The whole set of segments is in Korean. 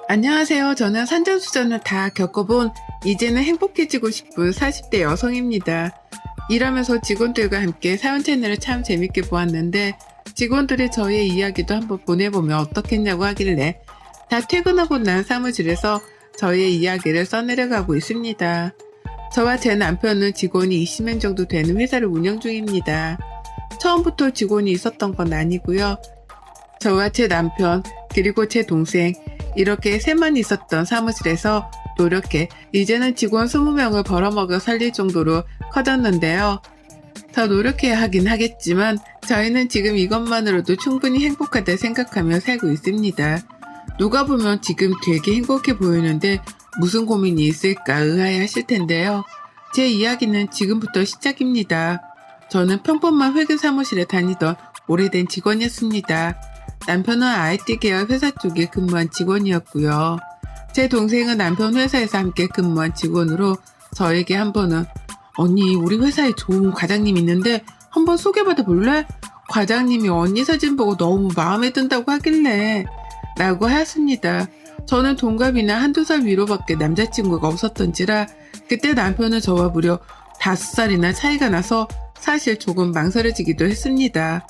안녕하세요. 저는 산전수전을 다 겪어본 이제는 행복해지고 싶은 40대 여성입니다. 일하면서 직원들과 함께 사연 채널을 참 재밌게 보았는데 직원들이 저의 이야기도 한번 보내보면 어떻겠냐고 하길래 다 퇴근하고 난 사무실에서 저의 이야기를 써내려가고 있습니다. 저와 제 남편은 직원이 20명 정도 되는 회사를 운영 중입니다. 처음부터 직원이 있었던 건 아니고요. 저와 제 남편 그리고 제 동생 이렇게 셋만 있었던 사무실에서 노력해 이제는 직원 20명을 벌어먹여 살릴 정도로 커졌는데요. 더 노력해야 하긴 하겠지만 저희는 지금 이것만으로도 충분히 행복하다 생각하며 살고 있습니다. 누가 보면 지금 되게 행복해 보이는데 무슨 고민이 있을까 의아해하실 텐데요. 제 이야기는 지금부터 시작입니다. 저는 평범한 회계 사무실에 다니던 오래된 직원이었습니다. 남편은 IT 계열 회사 쪽에 근무한 직원이었고요. 제 동생은 남편 회사에서 함께 근무한 직원으로 저에게 한 번은 언니 우리 회사에 좋은 과장님 있는데 한번 소개받아 볼래? 과장님이 언니 사진 보고 너무 마음에 든다고 하길래 라고 하였습니다. 저는 동갑이나 한두 살 위로밖에 남자친구가 없었던지라 그때 남편은 저와 무려 5살이나 차이가 나서 사실 조금 망설여지기도 했습니다.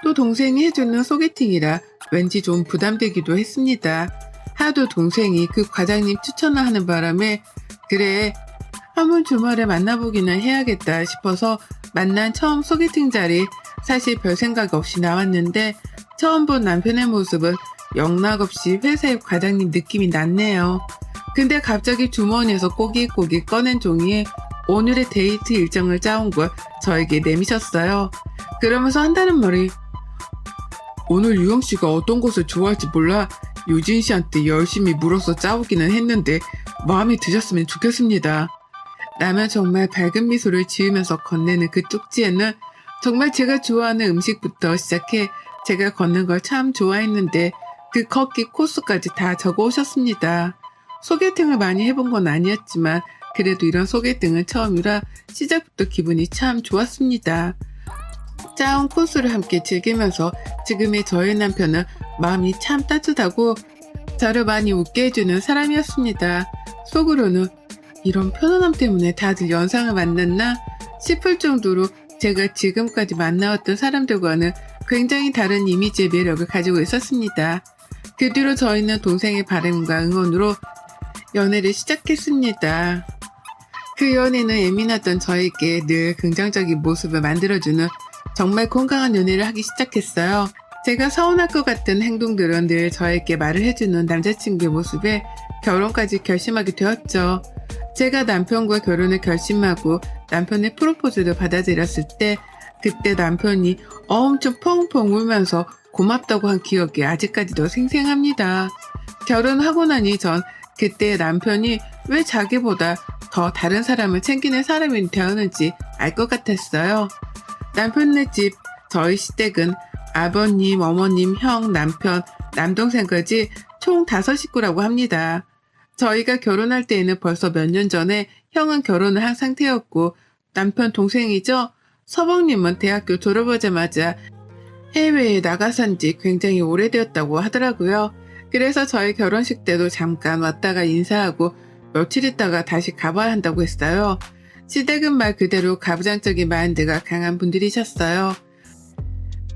또 동생이 해주는 소개팅이라 왠지 좀 부담되기도 했습니다. 하도 동생이 그 과장님 추천을 하는 바람에 그래 한번 주말에 만나보기는 해야겠다 싶어서 만난 처음 소개팅 자리 사실 별 생각 없이 나왔는데 처음 본 남편의 모습은 영락없이 회사의 과장님 느낌이 났네요. 근데 갑자기 주머니에서 꼬깃꼬깃 꺼낸 종이에 오늘의 데이트 일정을 짜온 걸 저에게 내미셨어요. 그러면서 한다는 말이 오늘 유영씨가 어떤 곳을 좋아할지 몰라 유진씨한테 열심히 물어서 짜오기는 했는데 마음에 드셨으면 좋겠습니다. 라며 정말 밝은 미소를 지으면서 건네는 그 쪽지에는 정말 제가 좋아하는 음식부터 시작해 제가 걷는 걸 참 좋아했는데 그 걷기 코스까지 다 적어 오셨습니다. 소개팅을 많이 해본 건 아니었지만 그래도 이런 소개팅은 처음이라 시작부터 기분이 참 좋았습니다. 짜온 코스를 함께 즐기면서 지금의 저의 남편은 마음이 참 따뜻하고 저를 많이 웃게 해주는 사람이었습니다. 속으로는 이런 편안함 때문에 다들 연상을 만났나 싶을 정도로 제가 지금까지 만나왔던 사람들과는 굉장히 다른 이미지의 매력을 가지고 있었습니다. 그 뒤로 저희는 동생의 바람과 응원으로 연애를 시작했습니다. 그 연애는 예민하던 저에게 늘 긍정적인 모습을 만들어주는 정말 건강한 연애를 하기 시작했어요. 제가 서운할 것 같은 행동들은 늘 저에게 말을 해주는 남자친구의 모습에 결혼까지 결심하게 되었죠. 제가 남편과 결혼을 결심하고 남편의 프로포즈를 받아들였을 때 그때 남편이 엄청 펑펑 울면서 고맙다고 한 기억이 아직까지도 생생합니다. 결혼하고 나니 전 그때 남편이 왜 자기보다 더 다른 사람을 챙기는 사람이 되었는지 알 것 같았어요. 남편네 집 저희 시댁은 아버님, 어머님, 형, 남편, 남동생까지 총 5식구라고 합니다. 저희가 결혼할 때에는 벌써 몇 년 전에 형은 결혼을 한 상태였고 남편 동생이죠. 서방님은 대학교 졸업하자마자 해외에 나가 산 지 굉장히 오래되었다고 하더라고요. 그래서 저희 결혼식 때도 잠깐 왔다가 인사하고 며칠 있다가 다시 가봐야 한다고 했어요. 시댁은 말 그대로 가부장적인 마인드가 강한 분들이셨어요.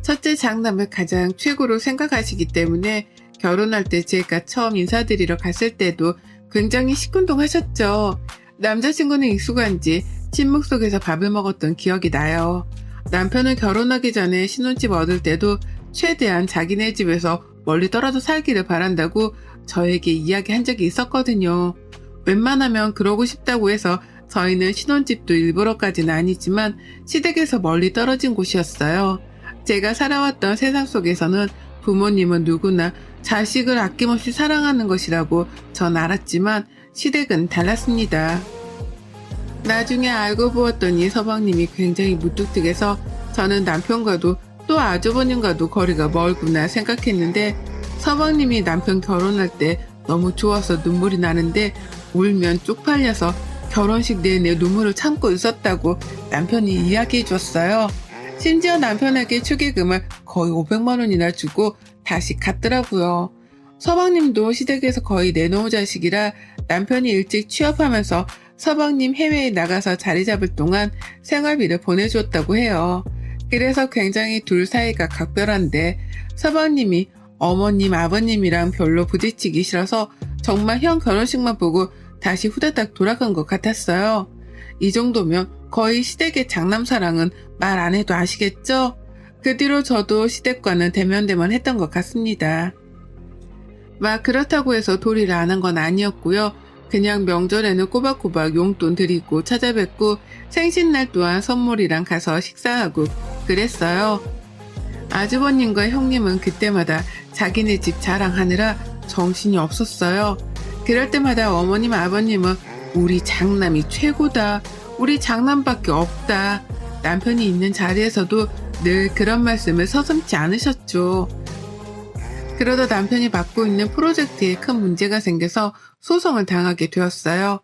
첫째 장남을 가장 최고로 생각하시기 때문에 결혼할 때 제가 처음 인사드리러 갔을 때도 굉장히 시큰둥하셨죠. 남자친구는 익숙한지 침묵 속에서 밥을 먹었던 기억이 나요. 남편은 결혼하기 전에 신혼집 얻을 때도 최대한 자기네 집에서 멀리 떨어져 살기를 바란다고 저에게 이야기한 적이 있었거든요. 웬만하면 그러고 싶다고 해서 저희는 신혼집도 일부러까지는 아니지만 시댁에서 멀리 떨어진 곳이었어요. 제가 살아왔던 세상 속에서는 부모님은 누구나 자식을 아낌없이 사랑하는 것이라고 전 알았지만 시댁은 달랐습니다. 나중에 알고 보았더니 서방님이 굉장히 무뚝뚝해서 저는 남편과도 또 아주버님과도 거리가 멀구나 생각했는데 서방님이 남편 결혼할 때 너무 좋아서 눈물이 나는데 울면 쪽팔려서 결혼식 내내 눈물을 참고 있었다고 남편이 이야기해 줬어요. 심지어 남편에게 축의금을 거의 500만 원이나 주고 다시 갔더라고요. 서방님도 시댁에서 거의 내놓은 자식이라 남편이 일찍 취업하면서 서방님 해외에 나가서 자리 잡을 동안 생활비를 보내주었다고 해요. 그래서 굉장히 둘 사이가 각별한데 서방님이 어머님, 아버님이랑 별로 부딪히기 싫어서 정말 형 결혼식만 보고 다시 후다닥 돌아간 것 같았어요. 이 정도면 거의 시댁의 장남사랑은 말 안 해도 아시겠죠? 그 뒤로 저도 시댁과는 대면대면 했던 것 같습니다. 막 그렇다고 해서 도리를 안 한 건 아니었고요. 그냥 명절에는 꼬박꼬박 용돈 드리고 찾아뵙고 생신날 또한 선물이랑 가서 식사하고 그랬어요. 아주버님과 형님은 그때마다 자기네 집 자랑하느라 정신이 없었어요. 그럴 때마다 어머님 아버님은 우리 장남이 최고다. 우리 장남밖에 없다. 남편이 있는 자리에서도 늘 그런 말씀을 서슴지 않으셨죠. 그러다 남편이 맡고 있는 프로젝트에 큰 문제가 생겨서 소송을 당하게 되었어요.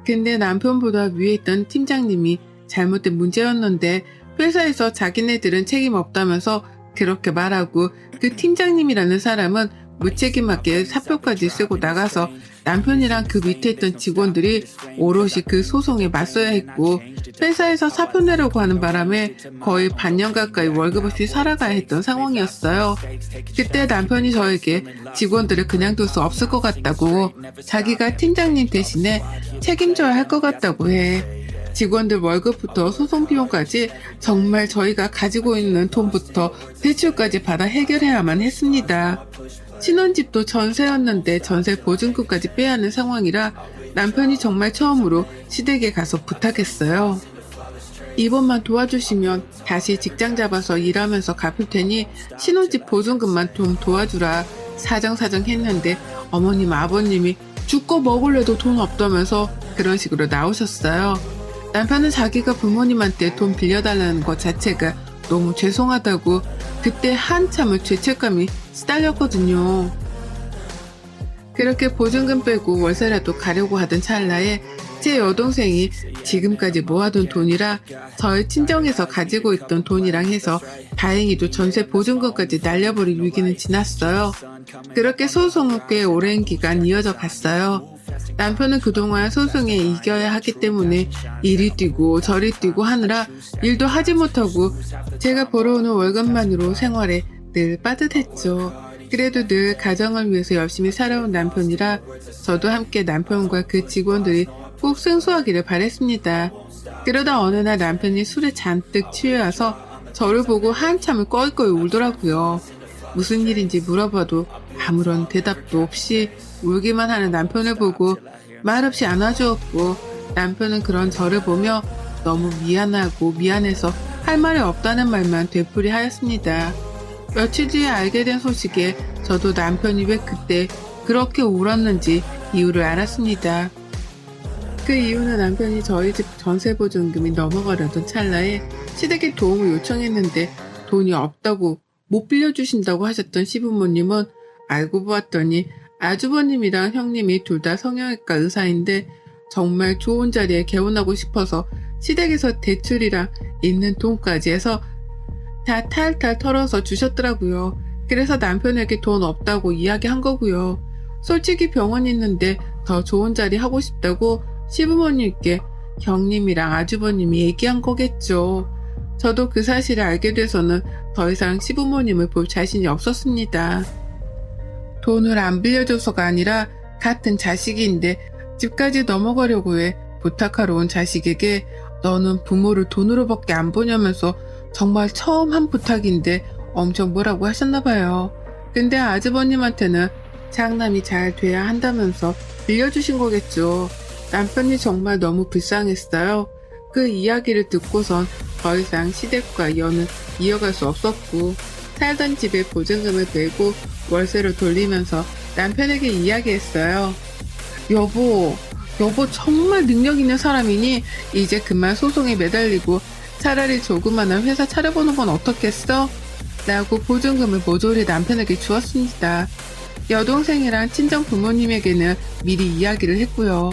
근데 남편보다 위에 있던 팀장님이 잘못된 문제였는데 회사에서 자기네들은 책임 없다면서 그렇게 말하고 그 팀장님이라는 사람은 무책임하게 사표까지 쓰고 나가서 남편이랑 그 밑에 있던 직원들이 오롯이 그 소송에 맞서야 했고 회사에서 사표 내려고 하는 바람에 거의 반년 가까이 월급 없이 살아가야 했던 상황이었어요. 그때 남편이 저에게 직원들을 그냥 둘 수 없을 것 같다고 자기가 팀장님 대신에 책임져야 할 것 같다고 해. 직원들 월급부터 소송 비용까지 정말 저희가 가지고 있는 돈부터 대출까지 받아 해결해야만 했습니다. 신혼집도 전세였는데 전세 보증금까지 빼야 하는 상황이라 남편이 정말 처음으로 시댁에 가서 부탁했어요. 이번만 도와주시면 다시 직장 잡아서 일하면서 갚을 테니 신혼집 보증금만 좀 도와주라 사정사정 했는데 어머님 아버님이 죽고 먹을래도 돈 없다면서 그런 식으로 나오셨어요. 남편은 자기가 부모님한테 돈 빌려달라는 것 자체가 너무 죄송하다고 그때 한참을 죄책감이 시달렸거든요. 그렇게 보증금 빼고 월세라도 가려고 하던 찰나에 제 여동생이 지금까지 모아둔 돈이라 저희 친정에서 가지고 있던 돈이랑 해서 다행히도 전세 보증금까지 날려버릴 위기는 지났어요. 그렇게 소송은 꽤 오랜 기간 이어져 갔어요. 남편은 그동안 소송에 이겨야 하기 때문에 이리 뛰고 저리 뛰고 하느라 일도 하지 못하고 제가 벌어오는 월급만으로 생활에 늘 빠듯했죠. 그래도 늘 가정을 위해서 열심히 살아온 남편이라 저도 함께 남편과 그 직원들이 꼭 승소하기를 바랬습니다. 그러다 어느 날 남편이 술에 잔뜩 취해와서 저를 보고 한참을 꺼이꺼이 울더라고요. 무슨 일인지 물어봐도 아무런 대답도 없이 울기만 하는 남편을 보고 말없이 안아주었고 남편은 그런 저를 보며 너무 미안하고 미안해서 할 말이 없다는 말만 되풀이하였습니다. 며칠 뒤에 알게 된 소식에 저도 남편이 왜 그때 그렇게 울었는지 이유를 알았습니다. 그 이유는 남편이 저희 집 전세보증금이 넘어가려던 찰나에 시댁에 도움을 요청했는데 돈이 없다고 못 빌려주신다고 하셨던 시부모님은 알고 보았더니 아주버님이랑 형님이 둘 다 성형외과 의사인데 정말 좋은 자리에 개원하고 싶어서 시댁에서 대출이랑 있는 돈까지 해서 다 탈탈 털어서 주셨더라고요. 그래서 남편에게 돈 없다고 이야기한 거고요. 솔직히 병원 있는데 더 좋은 자리 하고 싶다고 시부모님께 형님이랑 아주버님이 얘기한 거겠죠. 저도 그 사실을 알게 돼서는 더 이상 시부모님을 볼 자신이 없었습니다. 돈을 안 빌려줘서가 아니라 같은 자식인데 집까지 넘어가려고 해 부탁하러 온 자식에게 너는 부모를 돈으로밖에 안 보냐면서 정말 처음 한 부탁인데 엄청 뭐라고 하셨나봐요. 근데 아주버님한테는 장남이 잘 돼야 한다면서 빌려주신 거겠죠. 남편이 정말 너무 불쌍했어요. 그 이야기를 듣고선 더 이상 시댁과 연은 이어갈 수 없었고 살던 집에 보증금을 빼고 월세로 돌리면서 남편에게 이야기했어요. 여보 정말 능력 있는 사람이니 이제 그만 소송에 매달리고 차라리 조그마한 회사 차려보는 건 어떻겠어? 라고 보증금을 모조리 남편에게 주었습니다. 여동생이랑 친정 부모님에게는 미리 이야기를 했고요.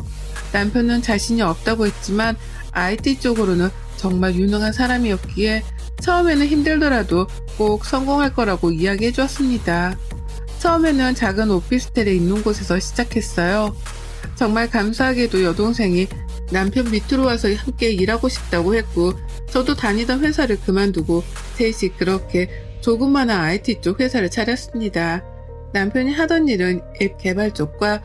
남편은 자신이 없다고 했지만 IT 쪽으로는 정말 유능한 사람이었기에 처음에는 힘들더라도 꼭 성공할 거라고 이야기해 주었습니다. 처음에는 작은 오피스텔에 있는 곳에서 시작했어요. 정말 감사하게도 여동생이 남편 밑으로 와서 함께 일하고 싶다고 했고, 저도 다니던 회사를 그만두고 셋이 그렇게 조그마한 IT 쪽 회사를 차렸습니다. 남편이 하던 일은 앱 개발 쪽과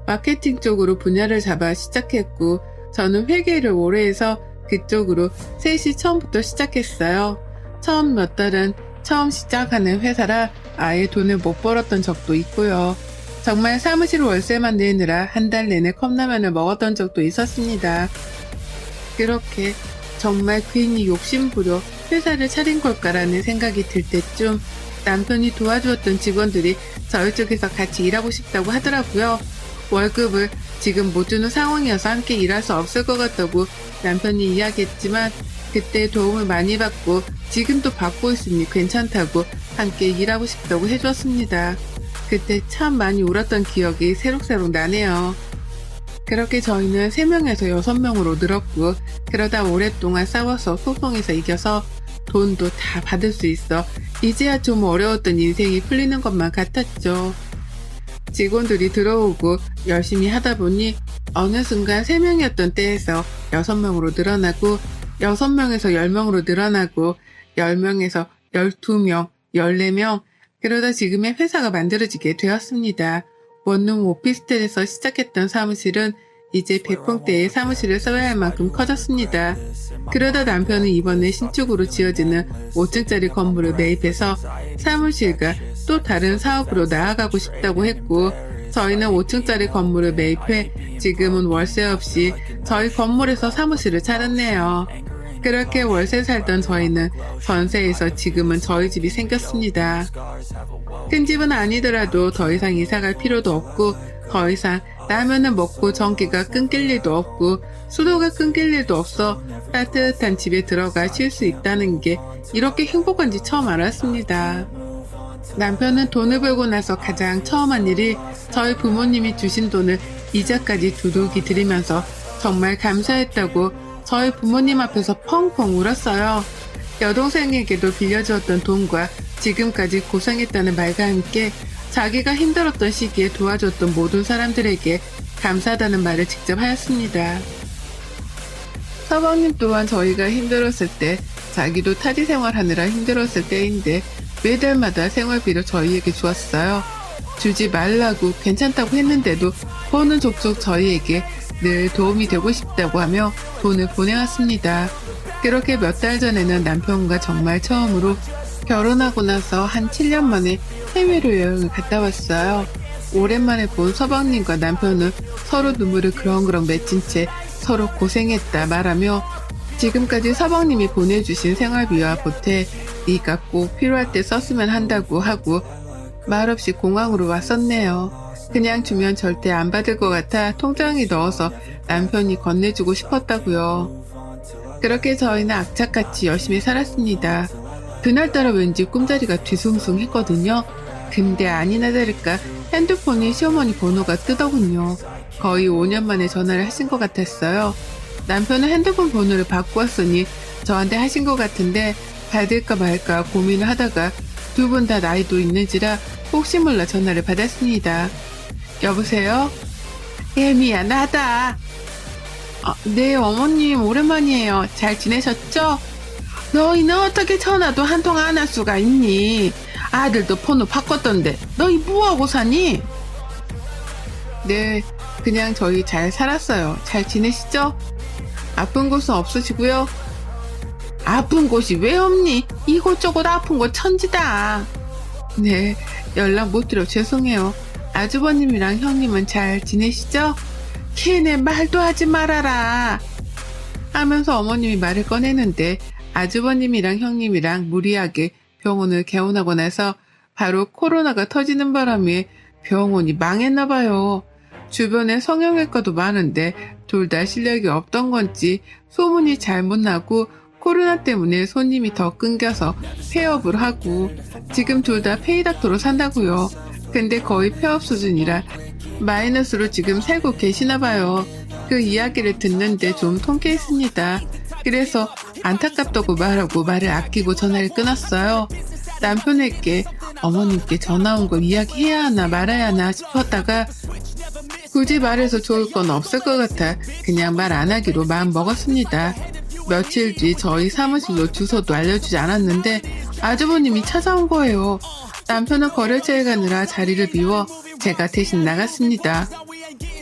마케팅 쪽으로 분야를 잡아 시작했고, 저는 회계를 오래 해서 그쪽으로 셋이 처음부터 시작했어요. 처음 몇 달은 처음 시작하는 회사라 아예 돈을 못 벌었던 적도 있고요. 정말 사무실 월세만 내느라 한 달 내내 컵라면을 먹었던 적도 있었습니다. 그렇게 정말 괜히 욕심부려 회사를 차린 걸까라는 생각이 들 때쯤 남편이 도와주었던 직원들이 저희 쪽에서 같이 일하고 싶다고 하더라고요. 월급을 지금 못 주는 상황이어서 함께 일할 수 없을 것 같다고 남편이 이야기했지만, 그때 도움을 많이 받고 지금도 받고 있으니 괜찮다고 함께 일하고 싶다고 해주었습니다. 그때 참 많이 울었던 기억이 새록새록 나네요. 그렇게 저희는 3명에서 6명으로 늘었고, 그러다 오랫동안 싸워서 소송에서 이겨서 돈도 다 받을 수 있어 이제야 좀 어려웠던 인생이 풀리는 것만 같았죠. 직원들이 들어오고 열심히 하다 보니 어느 순간 3명이었던 때에서 6명으로 늘어나고, 6명에서 10명으로 늘어나고, 10명에서 12명, 14명, 그러다 지금의 회사가 만들어지게 되었습니다. 원룸 오피스텔에서 시작했던 사무실은 이제 100평대의 사무실을 써야 할 만큼 커졌습니다. 그러다 남편은 이번에 신축으로 지어지는 5층짜리 건물을 매입해서 사무실과 또 다른 사업으로 나아가고 싶다고 했고, 저희는 5층짜리 건물을 매입해 지금은 월세 없이 저희 건물에서 사무실을 차렸네요. 그렇게 월세 살던 저희는 전세에서 지금은 저희 집이 생겼습니다. 큰 집은 아니더라도 더 이상 이사갈 필요도 없고, 더 이상 라면을 먹고 전기가 끊길 일도 없고 수도가 끊길 일도 없어 따뜻한 집에 들어가 쉴 수 있다는 게 이렇게 행복한지 처음 알았습니다. 남편은 돈을 벌고 나서 가장 처음 한 일이 저희 부모님이 주신 돈을 이자까지 두둑이 드리면서 정말 감사했다고 저희 부모님 앞에서 펑펑 울었어요. 여동생에게도 빌려주었던 돈과 지금까지 고생했다는 말과 함께 자기가 힘들었던 시기에 도와줬던 모든 사람들에게 감사하다는 말을 직접 하였습니다. 서방님 또한 저희가 힘들었을 때, 자기도 타지 생활하느라 힘들었을 때인데 매달마다 생활비를 저희에게 주었어요. 주지 말라고 괜찮다고 했는데도 버는 족족 저희에게 늘 도움이 되고 싶다고 하며 돈을 보내왔습니다. 그렇게 몇 달 전에는 남편과 정말 처음으로 결혼하고 나서 한 7년 만에 해외로 여행을 갔다 왔어요. 오랜만에 본 서방님과 남편은 서로 눈물을 그렁그렁 맺힌 채 서로 고생했다 말하며 지금까지 서방님이 보내주신 생활비와 보태 네가 꼭 필요할 때 썼으면 한다고 하고 말없이 공항으로 왔었네요. 그냥 주면 절대 안 받을 것 같아 통장에 넣어서 남편이 건네주고 싶었다고요. 그렇게 저희는 악착같이 열심히 살았습니다. 그날따라 왠지 꿈자리가 뒤숭숭했거든요. 근데 아니나 다를까 핸드폰이 시어머니 번호가 뜨더군요. 거의 5년 만에 전화를 하신 것 같았어요. 남편은 핸드폰 번호를 바꾸었으니 저한테 하신 것 같은데 받을까 말까 고민을 하다가 두 분 다 나이도 있는지라 혹시 몰라 전화를 받았습니다. 여보세요? 예, 미안하다. 네, 어머님 오랜만이에요. 잘 지내셨죠? 너희는 어떻게 전화도 한 통 안 할 수가 있니? 아들도 번호 바꿨던데 너희 뭐하고 사니? 네, 그냥 저희 잘 살았어요. 잘 지내시죠? 아픈 곳은 없으시고요? 아픈 곳이 왜 없니? 이곳저곳 아픈 곳 천지다. 네, 연락 못 드려 죄송해요. 아주버님이랑 형님은 잘 지내시죠? 걔네 말도 하지 말아라 하면서 어머님이 말을 꺼내는데 아주버님이랑 형님이랑 무리하게 병원을 개원하고 나서 바로 코로나가 터지는 바람에 병원이 망했나봐요. 주변에 성형외과도 많은데 둘 다 실력이 없던 건지 소문이 잘못 나고 코로나 때문에 손님이 더 끊겨서 폐업을 하고 지금 둘 다 페이닥터로 산다고요. 근데 거의 폐업 수준이라 마이너스로 지금 살고 계시나봐요. 그 이야기를 듣는데 좀 통쾌했습니다. 그래서 안타깝다고 말하고 말을 아끼고 전화를 끊었어요. 남편에게 어머님께 전화 온 거 이야기해야 하나 말아야 하나 싶었다가 굳이 말해서 좋을 건 없을 것 같아 그냥 말 안 하기로 마음 먹었습니다. 며칠 뒤 저희 사무실로 주소도 알려주지 않았는데 아주버님이 찾아온 거예요. 남편은 거래처에 가느라 자리를 비워 제가 대신 나갔습니다.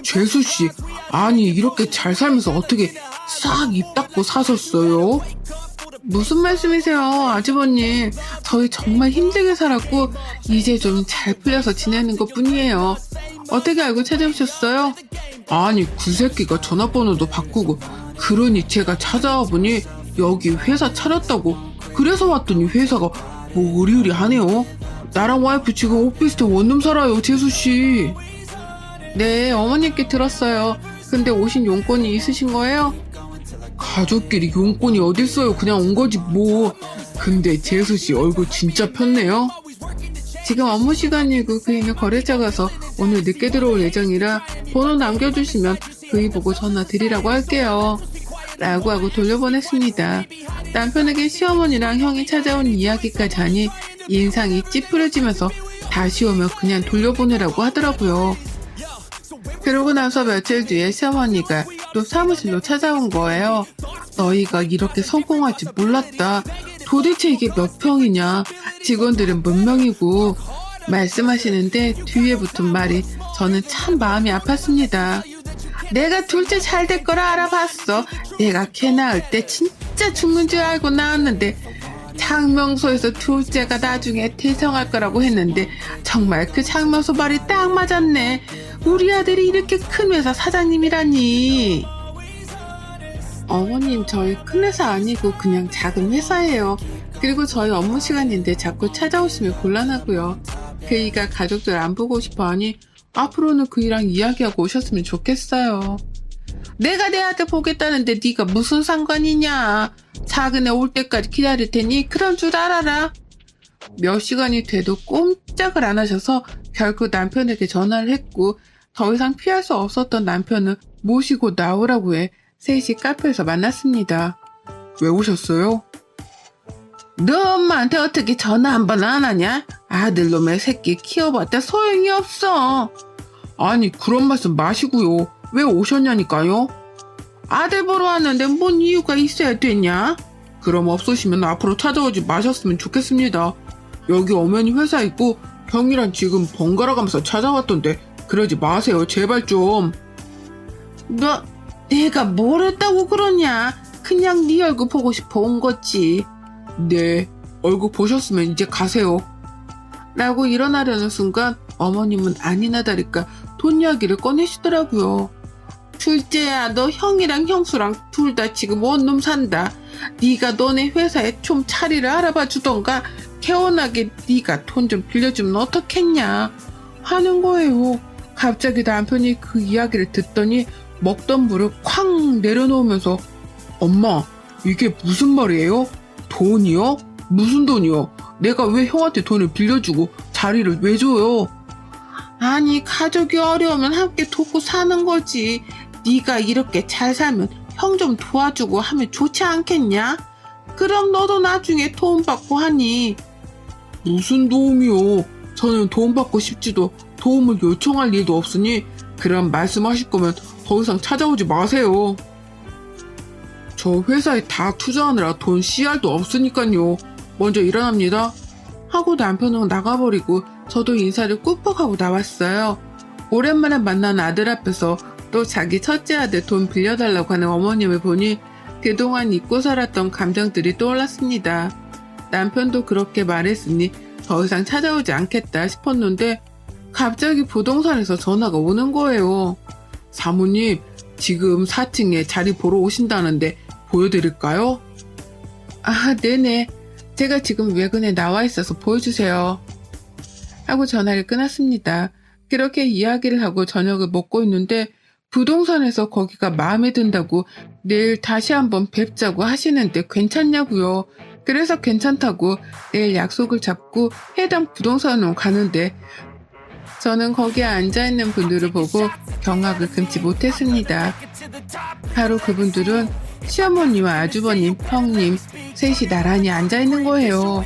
재수씨, 아니 이렇게 잘 살면서 어떻게 싹 입 닫고 사셨어요? 무슨 말씀이세요, 아주버님. 저희 정말 힘들게 살았고 이제 좀 잘 풀려서 지내는 것 뿐이에요. 어떻게 알고 찾아오셨어요? 아니 그 새끼가 전화번호도 바꾸고 그러니 제가 찾아와 보니 여기 회사 차렸다고 그래서 왔더니 회사가 뭐 으리으리하네요. 나랑 와이프 지금 오피스텔 원룸 살아요, 재수씨. 네, 어머님께 들었어요. 근데 오신 용건이 있으신 거예요? 가족끼리 용건이 어딨어요. 그냥 온 거지 뭐. 근데 재수씨 얼굴 진짜 폈네요. 지금 업무 시간이고 그이는 거래처 가서 오늘 늦게 들어올 예정이라 번호 남겨주시면 그이 보고 전화 드리라고 할게요. 라고 하고 돌려보냈습니다. 남편에게 시어머니랑 형이 찾아온 이야기까지 하니 인상이 찌푸려지면서 다시 오면 그냥 돌려보내라고 하더라고요. 그러고 나서 며칠 뒤에 시어머니가 또 사무실로 찾아온 거예요. 너희가 이렇게 성공할 줄 몰랐다. 도대체 이게 몇 평이냐? 직원들은 몇 명이고? 말씀하시는데 뒤에 붙은 말이 저는 참 마음이 아팠습니다. 내가 둘째 잘 될 거라 알아봤어. 내가 걔 낳을 때 진짜 죽는 줄 알고 낳았는데 장명소에서 둘째가 나중에 태성할 거라고 했는데 정말 그 장명소 말이 딱 맞았네. 우리 아들이 이렇게 큰 회사 사장님이라니. 어머님, 저희 큰 회사 아니고 그냥 작은 회사예요. 그리고 저희 업무 시간인데 자꾸 찾아오시면 곤란하고요. 그이가 가족들 안 보고 싶어 하니 앞으로는 그이랑 이야기하고 오셨으면 좋겠어요. 내가 내 아들 보겠다는데 네가 무슨 상관이냐. 작은 애 올 때까지 기다릴 테니 그런 줄 알아라. 몇 시간이 돼도 꼼짝을 안 하셔서 결국 남편에게 전화를 했고 더 이상 피할 수 없었던 남편은 모시고 나오라고 해 셋이 카페에서 만났습니다. 왜 오셨어요? 너 엄마한테 어떻게 전화 한 번 안 하냐? 아들놈의 새끼 키워봤자 소용이 없어. 아니 그런 말씀 마시고요. 왜 오셨냐니까요? 아들 보러 왔는데 뭔 이유가 있어야 되냐? 그럼 없으시면 앞으로 찾아오지 마셨으면 좋겠습니다. 여기 어머니 회사 있고 형이랑 지금 번갈아 가면서 찾아왔던데 그러지 마세요, 제발 좀. 너 내가 뭘 했다고 그러냐? 그냥 네 얼굴 보고 싶어 온 거지. 네, 얼굴 보셨으면 이제 가세요. 라고 일어나려는 순간 어머님은 아니나 다를까 돈 이야기를 꺼내시더라고요. 둘째야, 너 형이랑 형수랑 둘 다 지금 원룸 산다. 네가 너네 회사에 좀 자리를 알아봐 주던가 개원하게 네가 돈 좀 빌려주면 어떻겠냐 하는 거예요. 갑자기 남편이 그 이야기를 듣더니 먹던 물을 쾅 내려놓으면서 엄마, 이게 무슨 말이에요? 돈이요? 무슨 돈이요? 내가 왜 형한테 돈을 빌려주고 자리를 왜 줘요? 아니 가족이 어려우면 함께 돕고 사는 거지. 네가 이렇게 잘 살면 형 좀 도와주고 하면 좋지 않겠냐? 그럼 너도 나중에 도움받고 하니. 무슨 도움이요? 저는 도움받고 싶지도 도움을 요청할 일도 없으니 그럼 말씀하실 거면 더 이상 찾아오지 마세요. 저 회사에 다 투자하느라 돈 씨알도 없으니까요. 먼저 일어납니다. 하고 남편은 나가버리고 저도 인사를 꾹꾹 하고 나왔어요. 오랜만에 만난 아들 앞에서 또 자기 첫째 아들 돈 빌려달라고 하는 어머님을 보니 그동안 잊고 살았던 감정들이 떠올랐습니다. 남편도 그렇게 말했으니 더 이상 찾아오지 않겠다 싶었는데 갑자기 부동산에서 전화가 오는 거예요. 사모님, 지금 4층에 자리 보러 오신다는데 보여드릴까요? 아, 네네. 제가 지금 외근에 나와 있어서 보여주세요. 하고 전화를 끊었습니다. 그렇게 이야기를 하고 저녁을 먹고 있는데 부동산에서 거기가 마음에 든다고 내일 다시 한번 뵙자고 하시는데 괜찮냐고요. 그래서 괜찮다고 내일 약속을 잡고 해당 부동산으로 가는데 저는 거기에 앉아있는 분들을 보고 경악을 금치 못했습니다. 바로 그분들은 시어머니와 아주버님, 형님 셋이 나란히 앉아있는 거예요.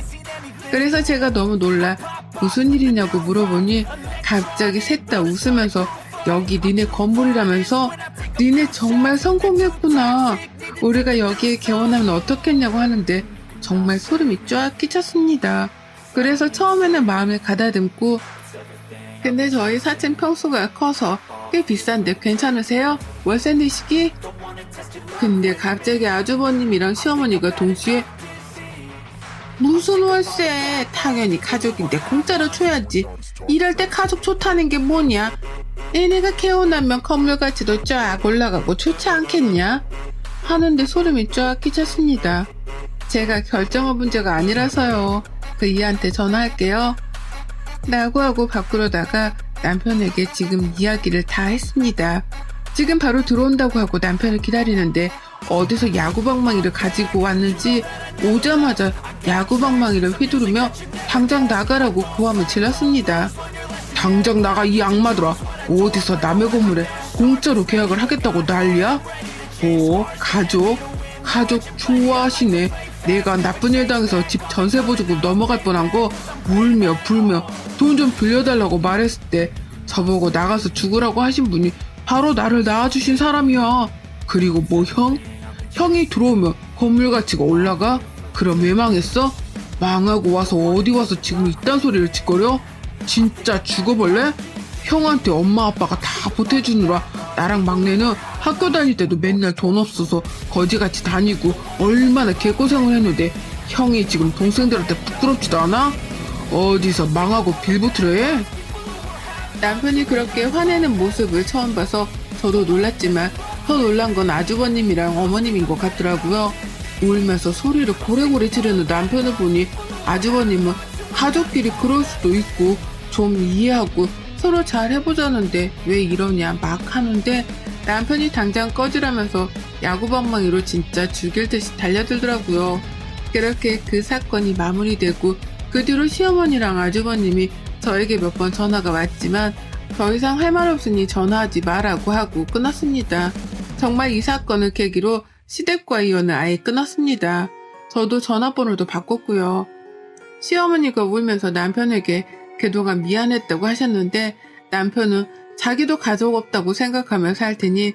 그래서 제가 너무 놀라 무슨 일이냐고 물어보니 갑자기 셋 다 웃으면서 여기 니네 건물이라면서 니네 정말 성공했구나. 우리가 여기에 개원하면 어떻겠냐고 하는데 정말 소름이 쫙 끼쳤습니다. 그래서 처음에는 마음을 가다듬고 근데 저희 사채 평수가 커서 꽤 비싼데 괜찮으세요? 월세 내시기? 근데 갑자기 아주버님이랑 시어머니가 동시에 무슨 월세? 당연히 가족인데 공짜로 줘야지. 이럴 때 가족 좋다는 게 뭐냐? 얘네가 개원하면 건물 가치도 쫙 올라가고 좋지 않겠냐? 하는데 소름이 쫙 끼쳤습니다. 제가 결정한 문제가 아니라서요. 그 이한테 전화할게요. 라고 하고 밖으로 나가 남편에게 지금 이야기를 다 했습니다. 지금 바로 들어온다고 하고 남편을 기다리는데 어디서 야구방망이를 가지고 왔는지 오자마자 야구방망이를 휘두르며 당장 나가라고 고함을 질렀습니다. 당장 나가 이 악마들아. 어디서 남의 건물에 공짜로 계약을 하겠다고 난리야? 가족 좋아하시네. 내가 나쁜 일 당해서 집 전세 보증금 넘어갈 뻔한 거 울며 불며 돈 좀 빌려달라고 말했을 때 저보고 나가서 죽으라고 하신 분이 바로 나를 낳아주신 사람이야. 그리고 뭐 형이 들어오면 건물 가치가 올라가? 그럼 왜 망했어? 망하고 와서 어디 와서 지금 이딴 소리를 짓거려? 진짜 죽어볼래? 형한테 엄마 아빠가 다 보태주느라 나랑 막내는 학교 다닐 때도 맨날 돈 없어서 거지같이 다니고 얼마나 개고생을 했는데 형이 지금 동생들한테 부끄럽지도 않아? 어디서 망하고 빌붙으려 해? 남편이 그렇게 화내는 모습을 처음 봐서 저도 놀랐지만 더 놀란 건 아주버님이랑 어머님인 것 같더라고요. 울면서 소리를 고래고래 지르는 남편을 보니 아주버님은 가족끼리 그럴 수도 있고 좀 이해하고 서로 잘 해보자는데 왜 이러냐 막 하는데 남편이 당장 꺼지라면서 야구방망이로 진짜 죽일 듯이 달려들더라고요. 그렇게 그 사건이 마무리되고 그 뒤로 시어머니랑 아주버님이 저에게 몇 번 전화가 왔지만 더 이상 할 말 없으니 전화하지 마라고 하고 끊었습니다. 정말 이 사건을 계기로 시댁과 이혼을 아예 끊었습니다. 저도 전화번호도 바꿨고요. 시어머니가 울면서 남편에게 그동안 미안했다고 하셨는데 남편은 자기도 가족 없다고 생각하며 살 테니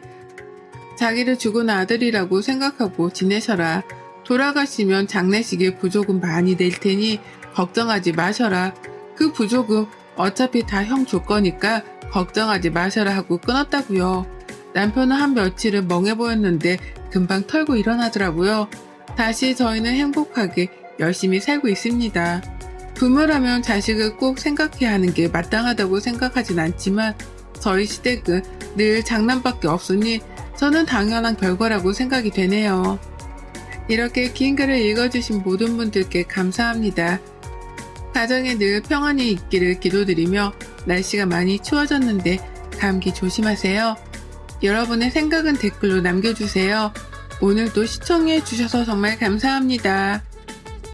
자기를 죽은 아들이라고 생각하고 지내셔라. 돌아가시면 장례식에 부조금 많이 낼 테니 걱정하지 마셔라. 그 부조금 어차피 다 형 줄 거니까 걱정하지 마셔라 하고 끊었다고요. 남편은 한 며칠을 멍해 보였는데 금방 털고 일어나더라고요. 다시 저희는 행복하게 열심히 살고 있습니다. 부모라면 자식을 꼭 생각해야 하는 게 마땅하다고 생각하진 않지만 저희 시댁은 늘 장난밖에 없으니 저는 당연한 결과라고 생각이 되네요. 이렇게 긴 글을 읽어주신 모든 분들께 감사합니다. 가정에 늘 평안이 있기를 기도드리며 날씨가 많이 추워졌는데 감기 조심하세요. 여러분의 생각은 댓글로 남겨주세요. 오늘도 시청해주셔서 정말 감사합니다.